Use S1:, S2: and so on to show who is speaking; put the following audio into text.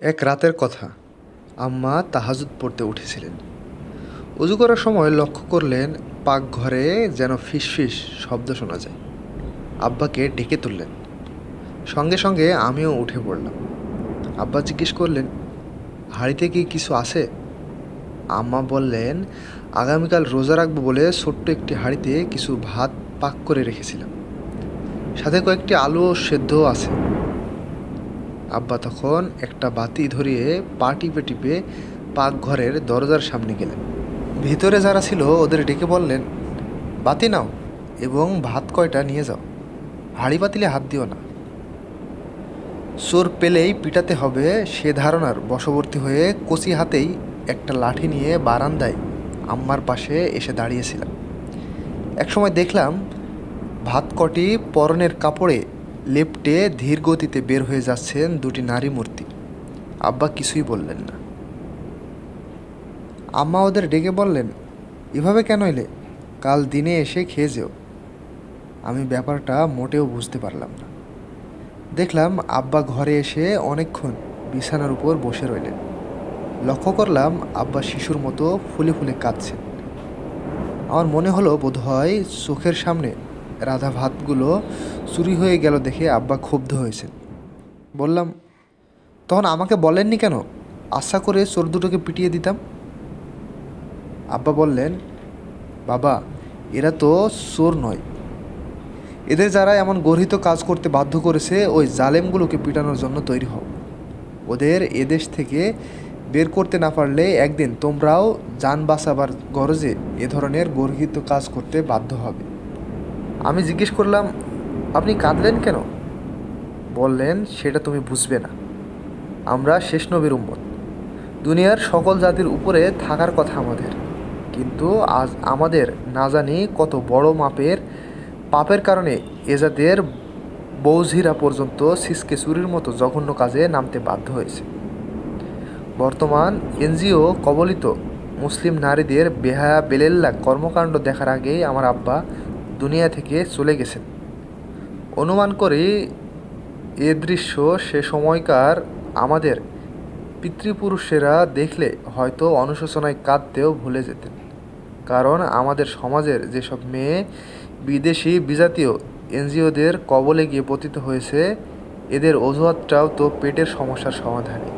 S1: এক রাতের কথা। আম্মা তাহাজ্জুদ পড়তে উঠেছিলেন। অজু করার সময় লক্ষ্য করলেন পাকঘরে যেন ফিসফিস শব্দ শোনা যায়। আব্বাকে ডেকে তুললেন। সঙ্গে সঙ্গে আমিও উঠে পড়লাম। আব্বা জিজ্ঞেস করলেন, হাঁড়িতে কি কিছু আছে? আম্মা বললেন, আগামীকাল রোজা রাখবো বলে ছোট্ট একটি হাঁড়িতে কিছু ভাত পাক করে রেখেছিলাম, সাথে কয়েকটি আলু ও সেদ্ধও আছে। আব্বা তখন একটা বাতি ধরিয়ে পা টিপে টিপে পাকঘরের দরজার সামনে গেলেন। ভিতরে যারা ছিল ওদের ডেকে বললেন, বাতি নাও এবং ভাত কয়টা নিয়ে যাও, হাঁড়ি পাতিলে হাত দিও না। চোর পেলেই পিটাতে হবে সে ধারণার বশবর্তী হয়ে কচি হাতেই একটা লাঠি নিয়ে বারান্দায় আম্মার পাশে এসে দাঁড়িয়েছিলাম। একসময় দেখলাম ভাত কটি পরনের কাপড়ে লেপটে ধীর গতিতে বের হয়ে যাচ্ছেন দুটি নারী মূর্তি। আব্বা কিছুই বললেন না। আম্মা ওদের ডেকে বললেন, এভাবে কেন এলে? কাল দিনে এসে খেয়ে যেও। আমি ব্যাপারটা মোটেও বুঝতে পারলাম না। দেখলাম আব্বা ঘরে এসে অনেকক্ষণ বিছানার উপর বসে রইলেন। লক্ষ্য করলাম আব্বা শিশুর মতো ফুলে ফুলে কাঁদছেন। আমার মনে হলো বোধহয় চোখের সামনে রাধা ভাতগুলো চুরি হয়ে গেল দেখে আব্বা ক্ষুব্ধ হয়েছেন। বললাম, তখন আমাকে বলেননি কেন? আশা করে চোর দুটোকে পিটিয়ে দিতাম। আব্বা বললেন, বাবা, এরা তো চোর নয়। এদের যারা এমন গর্হিত কাজ করতে বাধ্য করেছে ওই জালেমগুলোকে পিটানোর জন্য তৈরি হও। ওদের এদেশ থেকে বের করতে না পারলে একদিন তোমরাও যান বাঁচাবার গরজে এ ধরনের গর্হিত কাজ করতে বাধ্য হবে। আমি জিজ্ঞেস করলাম, আপনি কাঁদলেন কেন? বললেন, সেটা তুমি বুঝবে না। আমরা শেষ নবীর উম্মত। দুনিয়ার সকল জাতির উপরে থাকার কথা আমাদের, কিন্তু আজ আমাদের না জানি কত বড় মাপের পাপের কারণে এ জাতের বৌঝিরা পর্যন্ত সিসকে চুরির মতো জঘন্য কাজে নামতে বাধ্য হয়েছে। বর্তমান এনজিও কবলিত মুসলিম নারীদের বেহায়া বেলেল্লা কর্মকাণ্ড দেখার আগেই আমার আব্বা দুনিয়া থেকে চলে গেছেন। অনুমান করি এ দৃশ্য সে সময়কার আমাদের পিতৃপুরুষেরা দেখলে হয়তো অনুশোচনায় কাঁদতেও ভুলে যেতেন। কারণ আমাদের সমাজের যেসব মেয়ে বিদেশি বিজাতীয় এনজিওদের কবলে গিয়ে পতিত হয়েছে, এদের অজুহাতটাও তো পেটের সমস্যার সমাধানে।